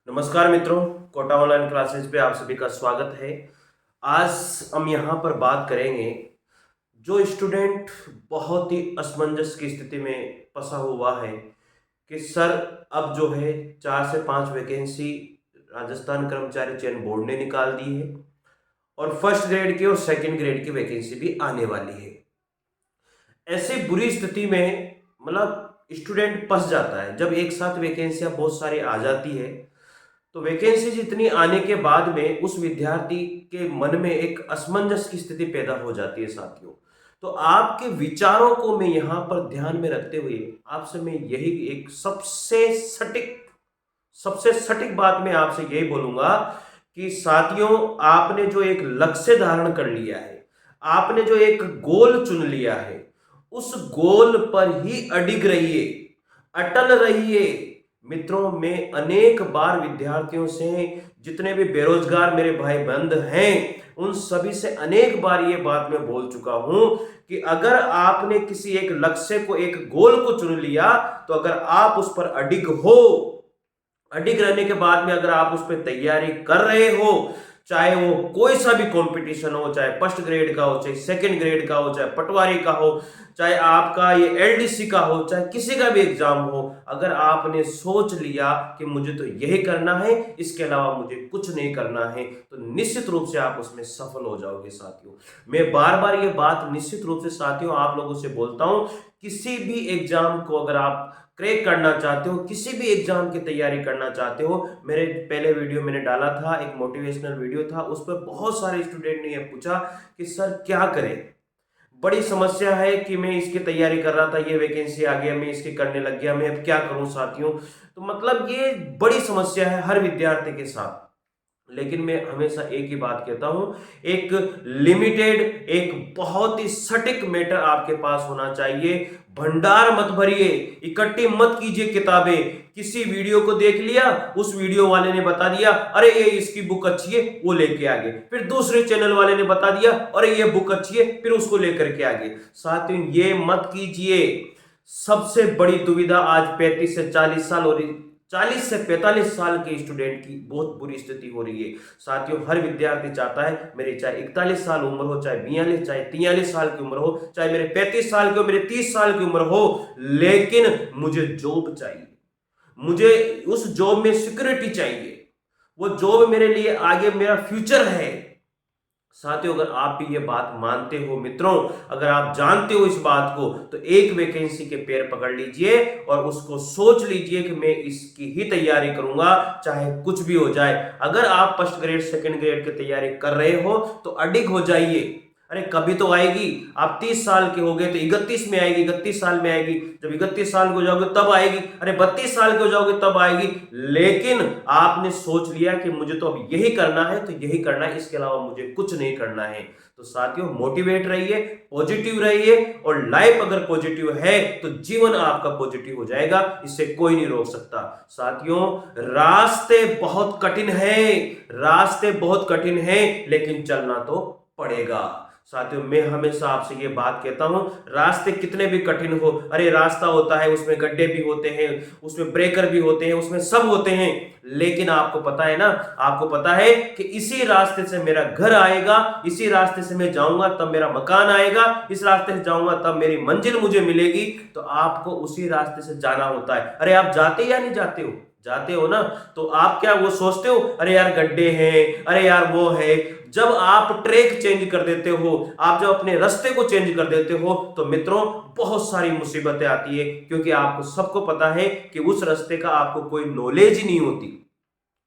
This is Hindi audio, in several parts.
नमस्कार मित्रों, कोटा ऑनलाइन क्लासेस पे आप सभी का स्वागत है। आज हम यहाँ पर बात करेंगे जो स्टूडेंट बहुत ही असमंजस की स्थिति में फंसा हुआ है कि सर अब जो है 4 से 5 वैकेंसी राजस्थान कर्मचारी चयन बोर्ड ने निकाल दी है और फर्स्ट ग्रेड की और सेकंड ग्रेड की वैकेंसी भी आने वाली है। ऐसी बुरी स्थिति में मतलब स्टूडेंट फंस जाता है जब एक साथ वैकेंसियां बहुत सारी आ जाती है। तो वैकेंसीज इतनी आने के बाद में उस विद्यार्थी के मन में एक असमंजस की स्थिति पैदा हो जाती है साथियों। तो आपके विचारों को मैं यहाँ पर ध्यान में रखते हुए आपसे मैं यही एक सबसे सटीक बात मैं आपसे यही बोलूंगा कि साथियों, आपने जो एक लक्ष्य धारण कर लिया है, आपने जो एक गोल चुन लिया है, उस गोल पर ही अडिग रहिए, अटल रहिए। मित्रों, मैं अनेक बार विद्यार्थियों से, जितने भी बेरोजगार मेरे भाई बंद हैं, उन सभी से अनेक बार ये बात मैं बोल चुका हूं कि अगर आपने किसी एक लक्ष्य को, एक गोल को चुन लिया, तो अगर आप उस पर अडिग हो, अडिग रहने के बाद में अगर आप उस पर तैयारी कर रहे हो, चाहे वो कोई सा भी कंपटीशन हो, चाहे फर्स्ट ग्रेड का हो, चाहे सेकंड ग्रेड का हो, चाहे पटवारी का हो, चाहे आपका ये एलडीसी का हो, चाहे किसी का भी एग्जाम हो, अगर आपने सोच लिया कि मुझे तो यही करना है, इसके अलावा मुझे कुछ नहीं करना है, तो निश्चित रूप से आप उसमें सफल हो जाओगे साथियों। मैं बार बार ये बात निश्चित रूप से साथियों आप लोगों से बोलता हूं। किसी भी एग्जाम को अगर आप क्रैक करना चाहते हो, किसी भी एग्जाम की तैयारी करना चाहते हो, मेरे पहले वीडियो मैंने डाला था, एक मोटिवेशनल वीडियो था, उस पर बहुत सारे स्टूडेंट ने यह पूछा कि सर क्या करें, बड़ी समस्या है कि मैं इसकी तैयारी कर रहा था, ये वैकेंसी आ गया, मैं इसकी करने लग गया, मैं अब क्या करूं साथियों। तो मतलब ये बड़ी समस्या है हर विद्यार्थी के साथ। लेकिन मैं हमेशा एक ही बात कहता हूं, एक लिमिटेड, एक बहुत ही सटीक मैटर आपके पास होना चाहिए। भंडार मत भरिए, इकट्ठी मत कीजिए किताबें। किसी वीडियो को देख लिया, उस वीडियो वाले ने बता दिया अरे ये इसकी बुक अच्छी है, वो लेके आ गए। फिर दूसरे चैनल वाले ने बता दिया अरे ये बुक अच्छी है, फिर उसको लेकर के आ गए। साथियों, ये मत कीजिए। सबसे बड़ी दुविधा आज 35 से 40 साल हो रही, 40 से 45 साल के स्टूडेंट की बहुत बुरी स्थिति हो रही है साथियों। हर विद्यार्थी चाहता है मेरी चाहे 41 साल उम्र हो, चाहे 42, चाहे 43 साल की उम्र हो, चाहे मेरे 35 साल की हो, मेरे 30 साल की उम्र हो, लेकिन मुझे जॉब चाहिए, मुझे उस जॉब में सिक्योरिटी चाहिए, वो जॉब मेरे लिए आगे मेरा फ्यूचर है। साथियों, अगर आप भी ये बात मानते हो मित्रों, अगर आप जानते हो इस बात को, तो एक वैकेंसी के पैर पकड़ लीजिए और उसको सोच लीजिए कि मैं इसकी ही तैयारी करूंगा, चाहे कुछ भी हो जाए। अगर आप फर्स्ट ग्रेड सेकंड ग्रेड की तैयारी कर रहे हो तो अडिग हो जाइए। अरे कभी तो आएगी, आप 30 साल के हो गए तो 31 में आएगी, 31 साल में आएगी, जब 31 साल के हो जाओगे तब आएगी, अरे 32 साल के हो जाओगे तब आएगी। लेकिन आपने सोच लिया कि मुझे तो अब यही करना है तो यही करना है, इसके अलावा मुझे कुछ नहीं करना है। तो साथियों, मोटिवेट रहिए, पॉजिटिव रहिए, और लाइफ अगर पॉजिटिव है तो जीवन आपका पॉजिटिव हो जाएगा, इससे कोई नहीं रोक सकता। साथियों, रास्ते बहुत कठिन है, रास्ते बहुत कठिन है, लेकिन चलना तो पड़ेगा। साथियों, मैं हमेशा आपसे ये बात कहता हूं, रास्ते कितने भी कठिन हो, अरे रास्ता होता है, उसमें गड्ढे भी होते हैं, उसमें ब्रेकर भी होते हैं, उसमें सब होते हैं, लेकिन आपको पता है ना, आपको पता है कि इसी रास्ते से मेरा घर आएगा, इसी रास्ते से मैं जाऊंगा तब मेरा मकान आएगा, इस रास्ते से जाऊंगा तब मेरी मंजिल मुझे मिलेगी। तो आपको उसी रास्ते से जाना होता है। अरे आप जाते या नहीं जाते हो? जाते हो ना। तो आप क्या वो सोचते हो अरे यार गड्ढे हैं, अरे यार वो है। जब आप ट्रैक चेंज कर देते हो, आप जब अपने रास्ते को चेंज कर देते हो, तो मित्रों बहुत सारी मुसीबतें आती है, क्योंकि आपको सबको पता है कि उस रास्ते का आपको कोई नॉलेज ही नहीं होती।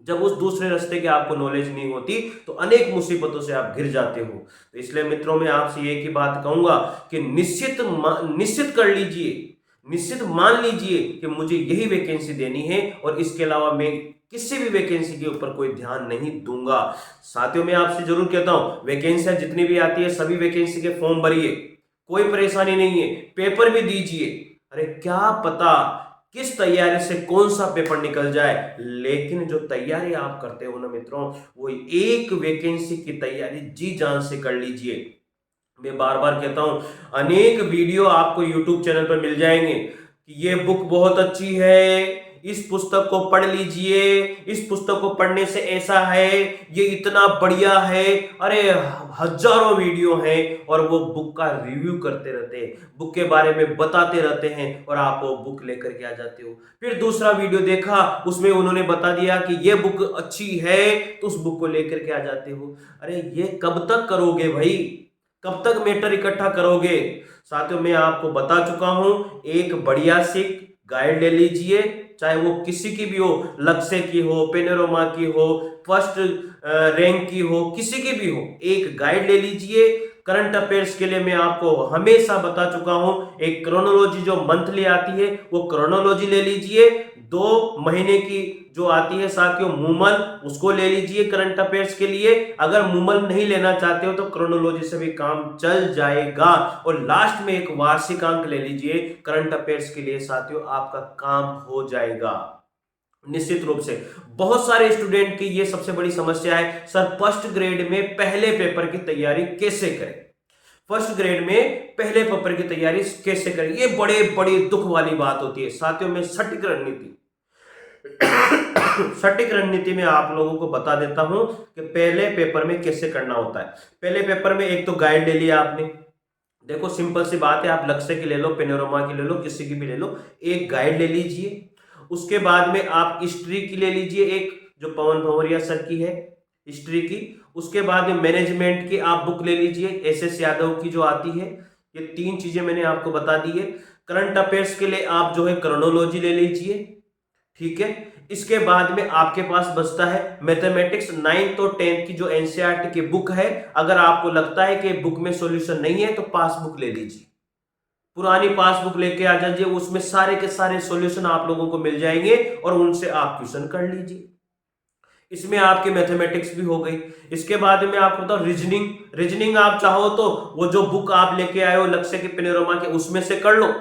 जब उस दूसरे रास्ते की आपको नॉलेज नहीं होती तो अनेक मुसीबतों से आप घिर जाते हो। तो इसलिए मित्रों, मैं आपसे एक ही बात कहूंगा कि निश्चित कर लीजिए, निश्चित मान लीजिए कि मुझे यही वैकेंसी देनी है और इसके अलावा मैं किसी भी वैकेंसी के ऊपर कोई ध्यान नहीं दूंगा। साथियों, मैं आपसे जरूर कहता हूं, वैकेंसियां जितनी भी आती है सभी वैकेंसी के फॉर्म भरिए, कोई परेशानी नहीं है, पेपर भी दीजिए। अरे क्या पता किस तैयारी से कौन सा पेपर निकल जाए, लेकिन जो तैयारी आप करते हो ना मित्रों, वो एक वैकेंसी की तैयारी जी जान से कर लीजिए। मैं बार बार कहता हूं, अनेक वीडियो आपको YouTube चैनल पर मिल जाएंगे कि ये बुक बहुत अच्छी है, इस पुस्तक को पढ़ लीजिए, इस पुस्तक को पढ़ने से ऐसा है, ये इतना बढ़िया है। अरे हजारों वीडियो हैं और वो बुक का रिव्यू करते रहते हैं, बुक के बारे में बताते रहते हैं और आप वो बुक लेकर के आ जाते हो। फिर दूसरा वीडियो देखा, उसमें उन्होंने बता दिया कि ये बुक अच्छी है, तो उस बुक को लेकर के आ जाते हो। अरे ये कब तक करोगे भाई, कब तक मैटर इकट्ठा करोगे? साथियों मैं आपको बता चुका हूं, एक बढ़िया सी गाइड ले लीजिए, चाहे वो किसी की भी हो, लक्ष्य की हो, पेनोरमा की हो, फर्स्ट रैंक की हो, किसी की भी हो, एक गाइड ले लीजिए। करंट अफेयर्स के लिए मैं आपको हमेशा बता चुका हूं, एक क्रोनोलॉजी जो मंथली आती है वो क्रोनोलॉजी ले लीजिए। 2 महीने की जो आती है साथियों मूमल, उसको ले लीजिए करंट अफेयर्स के लिए। अगर मूमल नहीं लेना चाहते हो तो क्रोनोलॉजी से भी काम चल जाएगा। और लास्ट में एक वार्षिक अंक ले लीजिए करंट अफेयर्स के लिए साथियों, आपका काम हो जाएगा निश्चित रूप से। बहुत सारे स्टूडेंट की ये सबसे बड़ी समस्या है, सर फर्स्ट ग्रेड में पहले पेपर की तैयारी कैसे करें, फर्स्ट ग्रेड में पहले पेपर की तैयारी कैसे करें। ये बड़े बड़ी दुख वाली बात होती है साथियों। में सटीक रणनीति सटीक रणनीति में आप लोगों को बता देता हूं कि पहले पेपर में कैसे करना होता है। पहले पेपर में एक तो गाइड ले लिया आपने, देखो सिंपल सी बात है, आप लक्ष्य की ले लो, पेनोरमा की ले लो, किसी की भी ले लो, एक गाइड ले लीजिए। उसके बाद में आप हिस्ट्री की ले लीजिए, एक जो पवन भंवरिया सर की है हिस्ट्री की। उसके बाद में मैनेजमेंट की आप बुक ले लीजिए, एस यादव की जो आती है। ये 3 चीजें मैंने आपको बता दी है। करंट अफेयर्स के लिए आप जो है क्रोनोलॉजी ले लीजिए, ठीक है। इसके बाद में आपके पास बचता है मैथमेटिक्स 9th और 10th की जो एनसीईआरटी की बुक है। अगर आपको लगता है कि बुक में सॉल्यूशन नहीं है तो पासबुक ले लीजिए, पुरानी पासबुक लेके आ जाइए, उसमें सारे के सारे सॉल्यूशन आप लोगों को मिल जाएंगे और उनसे आप क्वेश्चन कर लीजिए। इसमें आपके मैथमेटिक्स भी हो गई। इसके बाद में आपको बताओ रीजनिंग, रीजनिंग आप चाहो तो वो जो बुक आप लेके आए हो लक्ष्य के पेनोरमा के, उसमें से कर लो,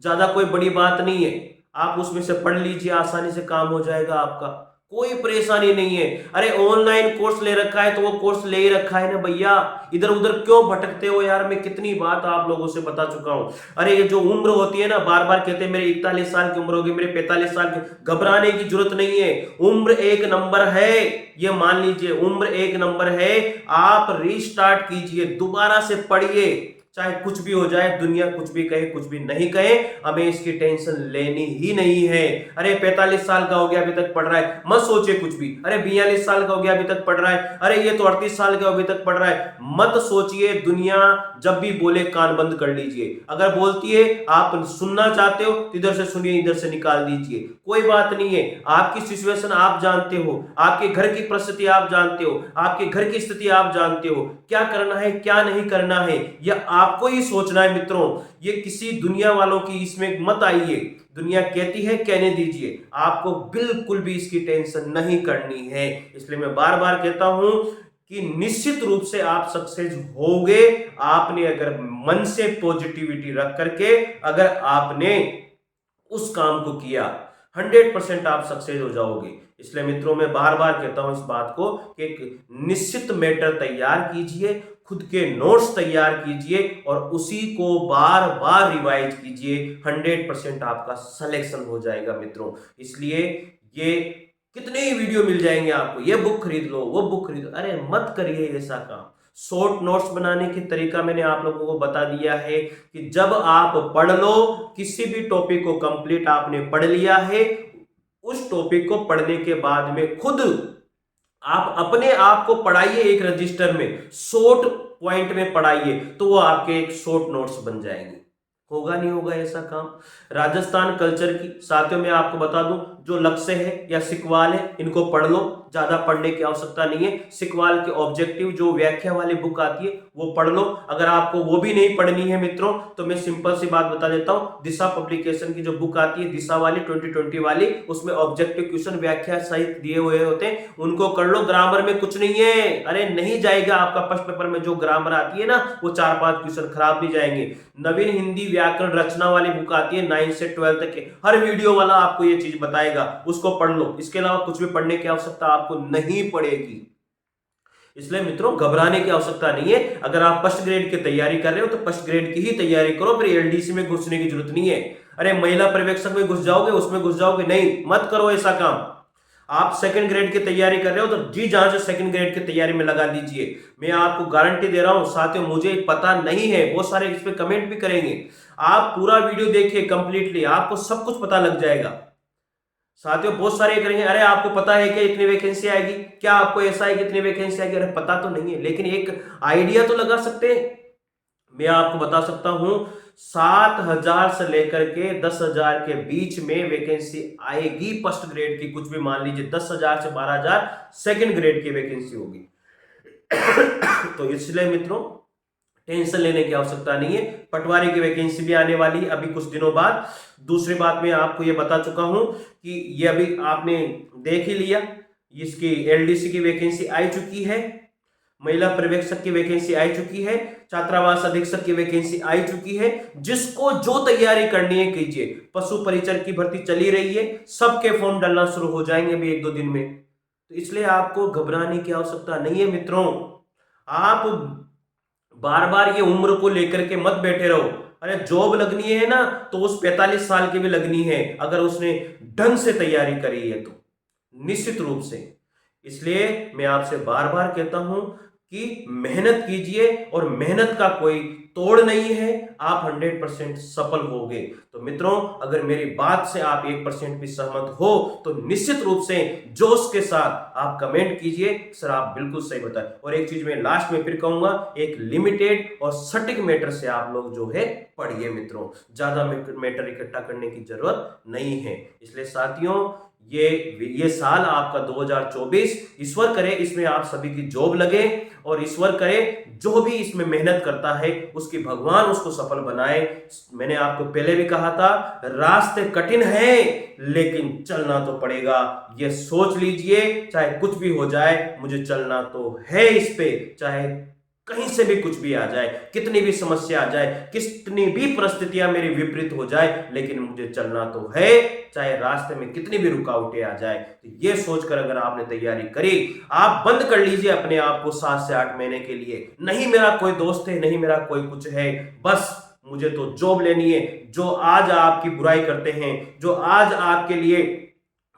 ज्यादा कोई बड़ी बात नहीं है, आप उसमें से पढ़ लीजिए, आसानी से काम हो जाएगा आपका, कोई परेशानी नहीं है। अरे ऑनलाइन कोर्स ले रखा है तो वो कोर्स ले ही रखा है ना भैया, इधर उधर क्यों भटकते हो यार। मैं कितनी बात आप लोगों से बता चुका हूं। अरे ये जो उम्र होती है ना, बार बार कहते हैं मेरे 41 साल की उम्र होगी, मेरे 45 साल की, घबराने की जरूरत नहीं है। उम्र एक नंबर है, ये मान लीजिए, उम्र एक नंबर है। आप रीस्टार्ट कीजिए, दोबारा से पढ़िए, चाहे कुछ भी हो जाए, दुनिया कुछ भी कहे, कुछ भी नहीं कहे, हमें इसकी टेंशन लेनी ही नहीं है। अरे 45 साल का हो गया अभी तक पढ़ रहा है, मत सोचे कुछ भी। अरे 42 साल का हो गया अभी तक पढ़ रहा है, अरे ये तो 38 साल का अभी तक पढ़ रहा है, मत सोचिए। दुनिया जब भी बोले कान बंद कर लीजिए। अगर बोलती है आप सुनना चाहते हो तो इधर से सुनिए, इधर से निकाल दीजिए, कोई बात नहीं है। आपकी सिचुएशन आप जानते हो, आपके घर की परिस्थिति आप जानते हो, आपके घर की स्थिति आप जानते हो, क्या करना है क्या नहीं करना है, या आपको ही सोचना है मित्रों। ये किसी दुनिया वालों की इसमें मत आइए, दुनिया कहती है कहने दीजिए, आपको बिल्कुल भी इसकी टेंशन नहीं करनी है। इसलिए मैं बार बार कहता हूं कि निश्चित रूप से आप सक्सेस होगे। आपने अगर मन से पॉजिटिविटी रख करके अगर आपने उस काम को किया, 100% आप सक्सेस हो जाओगे। इसलिए मित्रों मैं बार बार कहता हूं इस बात को कि एक निश्चित मैटर तैयार कीजिए, खुद के नोट्स तैयार कीजिए और उसी को बार बार रिवाइज कीजिए, 100% आपका सिलेक्शन हो जाएगा मित्रों। इसलिए ये कितने ही वीडियो मिल जाएंगे आपको, ये बुक खरीद लो, वो बुक खरीद लो, अरे मत करिए ऐसा काम। शॉर्ट नोट्स बनाने की तरीका मैंने आप लोगों को बता दिया है कि जब आप पढ़ लो, किसी भी टॉपिक को कंप्लीट आपने पढ़ लिया है, उस टॉपिक को पढ़ने के बाद में खुद आप अपने आप को पढ़ाइए, एक रजिस्टर में शॉर्ट पॉइंट में पढ़ाइए, तो वो आपके एक शॉर्ट नोट्स बन जाएंगे। होगा नहीं होगा ऐसा काम। राजस्थान कल्चर की साथियों में आपको बता दूं, जो लक्ष्य है या सिकवाल है, इनको पढ़ लो, ज्यादा पढ़ने की आवश्यकता नहीं है। सिकवाल के ऑब्जेक्टिव जो व्याख्या वाली बुक आती है वो पढ़ लो। अगर आपको वो भी नहीं पढ़नी है मित्रों, तो मैं सिंपल सी बात बता देता हूं, दिशा पब्लिकेशन की जो बुक आती है दिशा वाली 2020 वाली, उसमें ऑब्जेक्टिव क्वेश्चन व्याख्या सहित दिए हुए होते हैं, उनको कर लो। ग्रामर में कुछ नहीं है, अरे नहीं जाएगा आपका फर्स्ट पेपर में जो ग्रामर आती है ना, वो 4-5 क्वेश्चन खराब नहीं जाएंगे। नवीन हिंदी व्याकरण रचना वाली बुक आती है 9 से 12 तक के, हर वीडियो वाला आपको ये चीज बताएगा, उसको पढ़ लो। इसके अलावा कुछ भी पढ़ने की आवश्यकता आपको नहीं पड़ेगी। इसलिए मित्रों घबराने की आवश्यकता नहीं है। अगर आप फर्स्ट ग्रेड की तैयारी कर रहे हो तो फर्स्ट ग्रेड की ही तैयारी करो, फिर एलडीसी में घुसने की जरूरत नहीं है। अरे महिला पर्यवेक्षक में घुस जाओगे, उसमें घुस जाओगे, नहीं, मत करो ऐसा काम। आप सेकंड ग्रेड की तैयारी कर रहे हो तो जी जान से सेकंड ग्रेड की तैयारी में लगा दीजिए। मैं आपको गारंटी दे रहा हूं साथियों, मुझे पता नहीं है, बहुत सारे इस पे कमेंट भी करेंगे। आप पूरा वीडियो देखिए कंप्लीटली, आपको सब कुछ पता लग जाएगा। साथियों बहुत सारे करेंगे, अरे आपको पता है कि इतनी वैकेंसी आएगी, क्या आपको ऐसा है कि इतनी वैकेंसी आएगी? अरे पता तो नहीं है, लेकिन एक आइडिया तो लगा सकते हैं। मैं आपको बता सकता हूं 7,000 से लेकर के 10,000 के बीच में वैकेंसी आएगी फर्स्ट ग्रेड की। कुछ भी मान लीजिए 10,000 से 12,000 सेकंड ग्रेड की वैकेंसी होगी। तो इसलिए मित्रों टेंशन लेने की आवश्यकता नहीं है। पटवारी की वैकेंसी भी आने वाली है अभी कुछ दिनों बाद। दूसरी बात मैं आपको ये बता चुका हूं कि ये अभी आपने देख ही लिया, इसकी एलडीसी की वैकेंसी आ चुकी है, महिला पर्यवेक्षक की वैकेंसी आ चुकी है, छात्रावास अधीक्षक की वैकेंसी आ चुकी है। जिसको जो तैयारी करनी है कीजिए। पशु परिचर की भर्ती चली रही है, सबके फॉर्म डलना शुरू हो जाएंगे अभी 1-2 दिन में। तो इसलिए आपको घबराने की आवश्यकता नहीं है मित्रों। आप बार बार ये उम्र को लेकर के मत बैठे रहो। अरे जॉब लगनी है ना तो उस 45 साल की भी लगनी है, अगर उसने ढंग से तैयारी करी है तो, निश्चित रूप से। इसलिए मैं आपसे बार बार कहता हूं कि मेहनत कीजिए, और मेहनत का कोई तोड़ नहीं है, आप 100% सफल होगे। तो मित्रों अगर मेरी बात से आप 1% भी सहमत हो तो निश्चित रूप से जोश के साथ आप कमेंट कीजिए, सर आप बिल्कुल सही बताएं। और एक चीज मैं लास्ट में फिर कहूंगा, एक लिमिटेड और सटीक मैटर से आप लोग जो है पढ़िए मित्रों, ज्यादा मैटर इकट्ठा करने की जरूरत नहीं है। इसलिए साथियों ये साल आपका 2024 ईश्वर करे इसमें आप सभी की जॉब लगे, और ईश्वर करे जो भी इसमें मेहनत करता है उसकी भगवान उसको सफल बनाए। मैंने आपको पहले भी कहा था रास्ते कठिन है लेकिन चलना तो पड़ेगा। ये सोच लीजिए चाहे कुछ भी हो जाए मुझे चलना तो है इस पे, चाहे कहीं से भी कुछ भी आ जाए, कितनी भी समस्या आ जाए, कितनी भी परिस्थितियां मेरी विपरीत हो जाए, लेकिन मुझे चलना तो है, चाहे रास्ते में कितनी भी रुकावटें आ जाए। तो ये सोचकर अगर आपने तैयारी करी, आप बंद कर लीजिए अपने आप को 7 से 8 महीने के लिए, नहीं मेरा कोई दोस्त है, नहीं मेरा कोई कुछ है, बस मुझे तो जॉब लेनी है। जो आज आपकी बुराई करते हैं, जो आज आपके लिए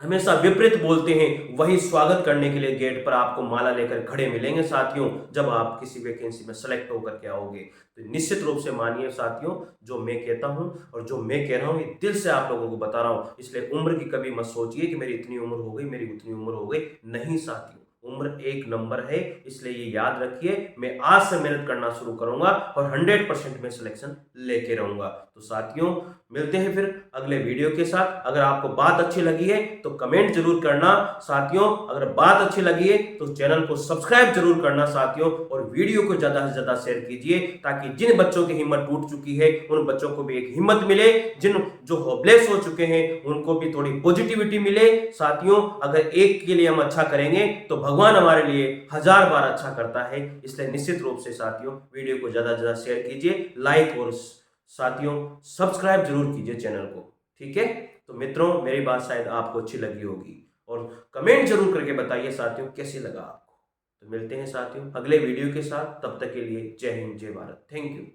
हमेशा विपरीत बोलते हैं, वही स्वागत करने के लिए गेट पर आपको माला लेकर खड़े मिलेंगे साथियों, जब आप किसी वैकेंसी में सेलेक्ट होकर के आओगे। तो निश्चित रूप से मानिए साथियों, जो मैं कहता हूं और जो मैं कह रहा हूं ये दिल से आप लोगों को बता रहा हूं। इसलिए उम्र की कभी मत सोचिए कि मेरी इतनी उम्र हो गई, मेरी उतनी उम्र हो गई, नहीं साथियों, उम्र एक नंबर है। इसलिए ये याद रखिए, मैं आज से मेहनत करना शुरू करूंगा और 100% में सिलेक्शन लेके रहूंगा। तो साथियों मिलते हैं फिर अगले वीडियो के साथ। अगर आपको बात अच्छी लगी है तो कमेंट जरूर करना साथियों, अगर बात अच्छी लगी है तो चैनल को सब्सक्राइब जरूर करना साथियों, और वीडियो को ज्यादा से ज्यादा शेयर कीजिए, ताकि जिन बच्चों की हिम्मत टूट चुकी है उन बच्चों को भी एक हिम्मत मिले, जिन जो होपलेस हो चुके हैं उनको भी थोड़ी पॉजिटिविटी मिले। साथियों अगर एक के लिए हम अच्छा करेंगे तो भगवान हमारे लिए 1000 बार अच्छा करता है। इसलिए निश्चित रूप से साथियों वीडियो को ज्यादा से ज्यादा शेयर कीजिए, लाइक और साथियों सब्सक्राइब जरूर कीजिए चैनल को, ठीक है? तो मित्रों मेरी बात शायद आपको अच्छी लगी होगी, और कमेंट जरूर करके बताइए साथियों कैसे लगा आपको। तो मिलते हैं साथियों अगले वीडियो के साथ, तब तक के लिए जय हिंद जय भारत, थैंक यू।